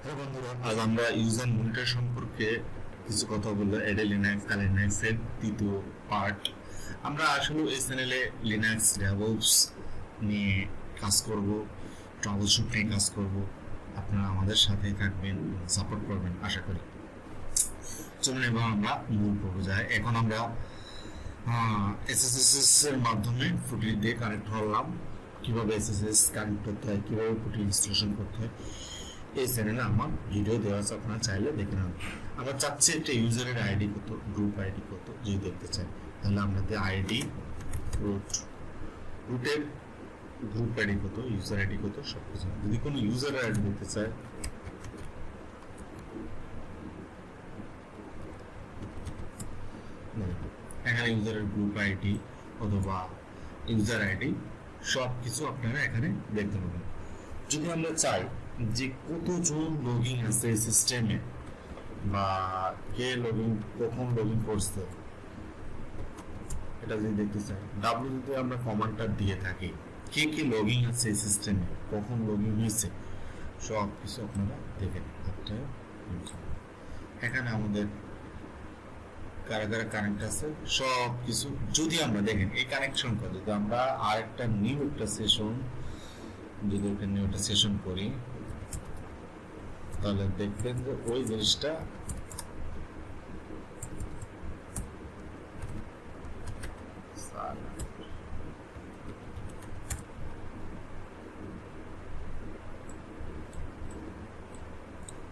Hello বন্ধুরা, আজ আমরা ইউজার মনিটর সম্পর্কে কিছু কথা বলবো। এটা লিনাক্স আর লিনাক্সের দ্বিতীয় পার্ট। আমরা আসলে এই চ্যানেলে লিনাক্স ডেভঅপস নিয়ে কাজ করব, ট্রাবলশুট নিয়ে কাজ করব। আপনারা আমাদের সাথেই থাকবেন, সাপোর্ট করবেন আশা করি। চলুন এবার আমরা মূল পর্বে যাই। এখন আমরা এসএসএস এর মাধ্যমে ফুটি দিয়ে কানেক্ট হলাম। কিভাবে এসএসএস কানেক্ট করতে হয়, কিভাবে ফুটি ইনস্টলেশন করতে হয়, এই চ্যানেলে আমার ভিডিও দেওয়া আছে, আপনারা চাইলে দেখে নেন। আমরা চাচ্ছি একটা ইউজারের আইডি কত, গ্রুপ আইডি কত যদি দেখতে চাই, তাহলে আমাদের আইডি রুটের গ্রুপ আইডি কত, ইউজার আইডি কত, সব কিছু। যদি কোনো ইউজারের আইডি দেখতে চাই, এখানে ইউজারের গ্রুপ আইডি অথবা ইউজার আইডি সব কিছু আপনারা এখানে দেখতে পাবেন। যদি আমরা চাই যে কতজন লগইন আছে সিস্টেমে বা কে লগইন কখন লগইন করছে, এটা যদি দেখতে চাই, ডাব্লিউ যদি আমরা কমান্ডটা দিয়ে থাকি, কে কে লগইন আছে সিস্টেমে, কখন লগইন হয়েছে, সব কিছু আপনারা দেখে নিন। এখানে আমাদের কারা কারা কানেক্ট আছে সব কিছু যদি আমরা দেখেন, এই কানেকশন করে যদি আমরা আরেকটা নিউ একটা সেশন করি, তাহলে দেখবেন যে ওই জিনিসটা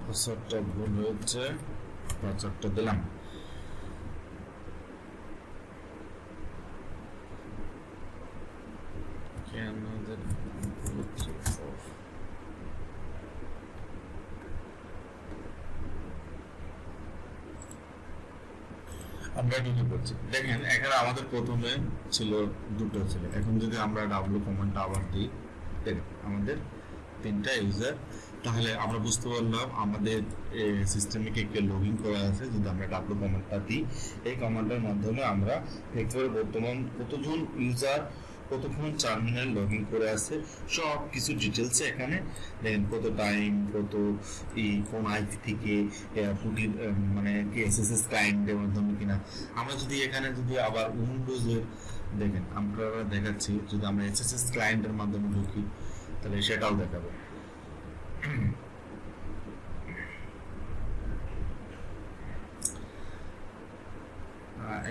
পাসওয়ার্ডটা ভুল হয়েছে, পাসওয়ার্ডটা দিলাম। আমরা কি করছি দেখেন, এখানে আমাদের প্রথমে ছিল দুটো ছিল, এখন যদি আমরা ডাব্লিউ কমান্ডটা আবার দিই, দেখেন আমাদের তিনটা ইউজার। তাহলে আমরা বুঝতে পারলাম আমাদের সিস্টেমে কে কে লগ ইন করা আছে। যদি আমরা ডাব্লিউ কমান্ডটা দিই, এই কমান্ডের মাধ্যমে আমরা দেখতে পারি বর্তমান কতজন ইউজার কতক্ষণ টার্মিনাল লগ ইন করে আছে, সব কিছু ডিটেলস এখানে দেখেন। কত টাইম, কত কোন আইপি থেকে, মানে কি এসএসএস ক্লায়েন্টের মাধ্যমে কিনা। আমরা যদি এখানে যদি আবার উইন্ডোজের দেখেন, আমরা দেখাচ্ছি, যদি আমরা এসএসএস ক্লায়েন্টের মাধ্যমে ঢুকি তাহলে সেটাও দেখাবো।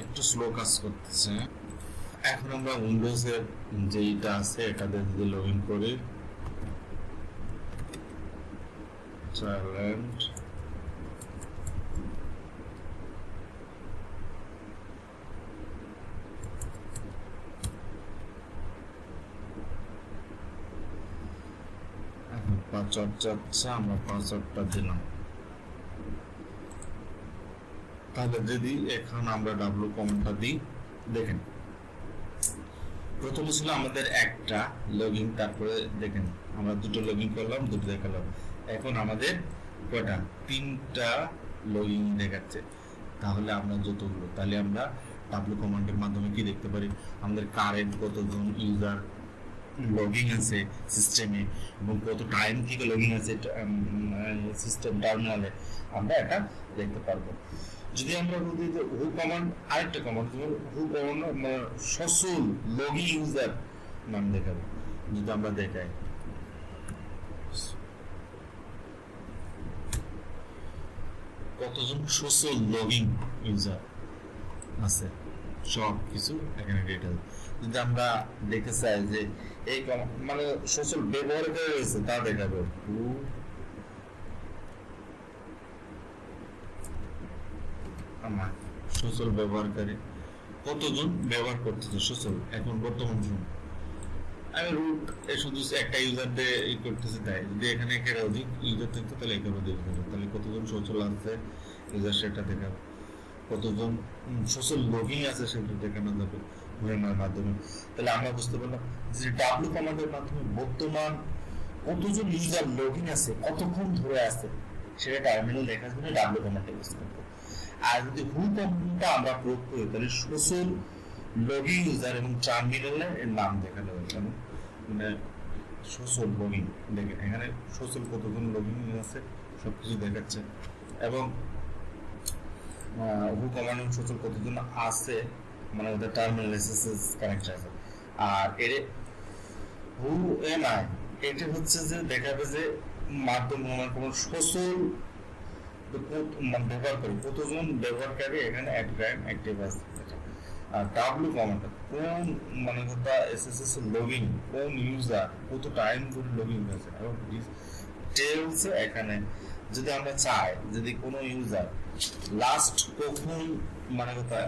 একটু স্লো কাজ করতেছে। এখন আমরা উইন্ডোজের যেটা আছে এটাতে যদি লগ ইন করি, চ্যালেঞ্জ পাসওয়ার্ড চাচ্ছে, আমরা পাসওয়ার্ডটা দিলাম। তাহলে যদি এখন আমরা ডাব্লিউ কমান্ডটা দিই, দেখেন প্রথমে ছিল আমাদের একটা লগইন, তারপরে দেখেন আমরা দুটো লগইন করলাম, দুটো দেখালাম। এখন আমাদের কয়টা, তিনটা লগইন দেখাচ্ছে। তাহলে আমরা যতগুলো, তাহলে আমরা ডাব্লিউ কমান্ডের মাধ্যমে কি দেখতে পারি, আমাদের কারেন্ট কতজন ইউজার লগইন আছে সিস্টেমে এবং কত টাইম থেকে লগইন আছে সিস্টেম টার্মিনালে, আমরা এটা দেখতে পারবো। যদি আমরা বলি যে হু কমান্ড, আরেকটা কমান্ড হু কমান্ড সচল লগইন ইউজার নাম দেখাবে। যদি আমরা দেখাই কতজন সচল লগইন ইউজার আছে, সব কিছু এখানে ডিটেইল। যদি আমরা দেখতে চাই যে এই মানে সচল ব্যবহার করে রয়েছে তা দেখাবে। আমার সচল ব্যবহারকারী কতজন ব্যবহার করতেছে সচল এখন বর্তমান সময়। আমি রুট শুধু একটা ইউজার দিয়ে করতেছে, তাই যদি এখানে একের অধিক ইউজার থাকতো তাহলে একের অধিক হবে, তাহলে কতজন সচল আছে ইউজার সেটা দেখাবে, কতজন সচল লগইন আছে সেটা দেখানো যাবে ঘোরানোর মাধ্যমে। তাহলে আমরা বুঝতে পারলাম যে ডাব্লিউ কমান্ডের মাধ্যমে বর্তমান কতজন ইউজার লগইন আছে, কতক্ষণ ধরে আছে, সেটা টার্মিনাল দেখার জন্য ডাব্লিউ কমান্ডটা ইউজ করবো। আর যদি হু কমান্ডটা আমরা প্রয়োগ করি, তাহলে সচল লগইন ইউজার এবং টার্মিনালের নাম দেখানো হবে। মানে সচল লগইন দেখেন, এখানে সচল কতজন লগইন আছে সবকিছু দেখাচ্ছে এবং হু কমান্ড সচল কতজন আছে, মানে ওদের টার্মিনাল এসএসএস কানেক্ট আছে। আর এর হু এমআই এটা হচ্ছে যে দেখাবে যে মাধ্যম কোন সচল ব্যবহার করে কতজন ব্যবহারকারী এখানে অ্যাক্টিভ আছে। আর ডাব্লিউ কমান্ড কোন মানে কথা এসএসএস লগইন কোন ইউজার কত টাইম ধরে লগইন করেছে এবং ডিটেইলস এখানে যদি আমরা চাই যদি কোনো ইউজার লাস্ট কখন মানে কথা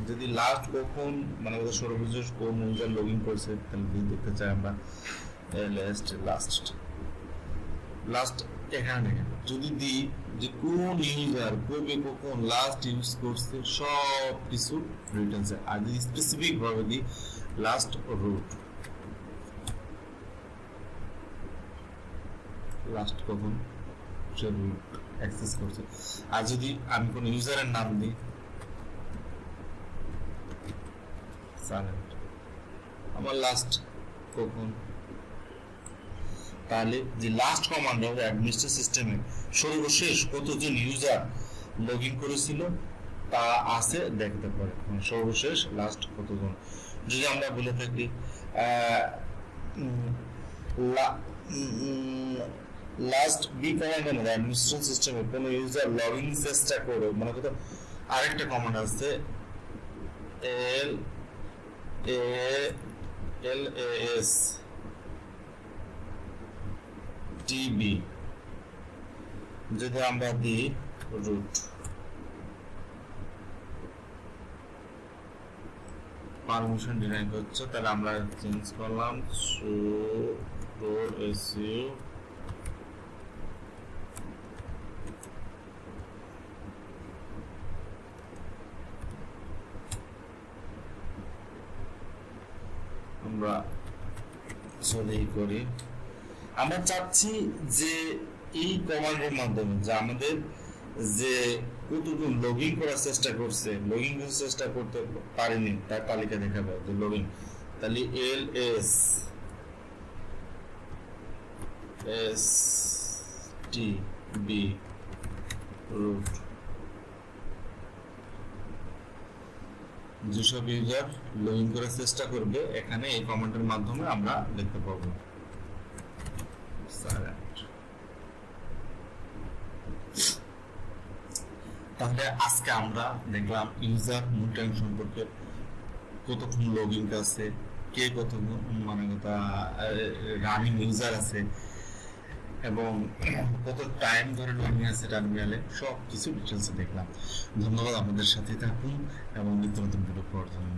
যদি লাস্ট কখন মানে কথা সর্বশেষ কোন ইউজার লগইন করেছে তাহলে দেখতে চাই আমরা লাস্ট এখানে দেখেন যদি দিই যে কোন ইউজার কবে কখন লাস্ট ইউজ করছে সব কিছু রিটার্ন চাই। আর যদি স্পেসিফিক ভাবে দিই লাস্ট রুট লাস্ট কখন সে রুট অ্যাক্সেস করছে। আর যদি আমি কোন ইউজারের নাম দিই সাইলেন্ট আমার লাস্ট কখন, তাহলে যে লাস্ট কমান্ড হবে অ্যাডমিনিস্ট্রেটর সিস্টেমে সর্বশেষ কতজন ইউজার লগইন করেছিল তা আছে দেখতে পারে, সর্বশেষ লাস্ট কতজন। যদি আমরা বলে থাকি লাস্ট বি কমান্ড মানে অ্যাডমিনিস্ট্রেটর সিস্টেমে কোনো ইউজার লগইন চেষ্টা করে মানে কত আরেকটা কমান্ড আছে LAS টিবি যদি আমরা দিই রুট পারমিশন ডিনাই করছে তাহলে আমরা চেঞ্জ করলাম এসইউ আমরা সরি করি। আমরা চাচ্ছি যে এই কমান্ডের মাধ্যমে যে আমাদের যে কতজন লগইন করার চেষ্টা করছে লগইন করার চেষ্টা করতে পারেনি তার তালিকা দেখাবে যে লগইন, তাহলে LSTB রুট যেসব ইউজার লগইন করার চেষ্টা করবে এখানে এই কমান্ডের মাধ্যমে আমরা দেখতে পাবো। তাহলে আজকে আমরা দেখলাম ইউজার মনিটরিং সম্পর্কে, কতক্ষণ লগইন আছে, কে কত মানে রানিং ইউজার আছে এবং কত টাইম ধরে লগইন আছে টার্মিনালে, সব কিছু ডিটেলসে দেখলাম। ধন্যবাদ, আমাদের সাথে থাকুন এবং নিত্য নতুন ভিডিও পাওয়ার জন্য।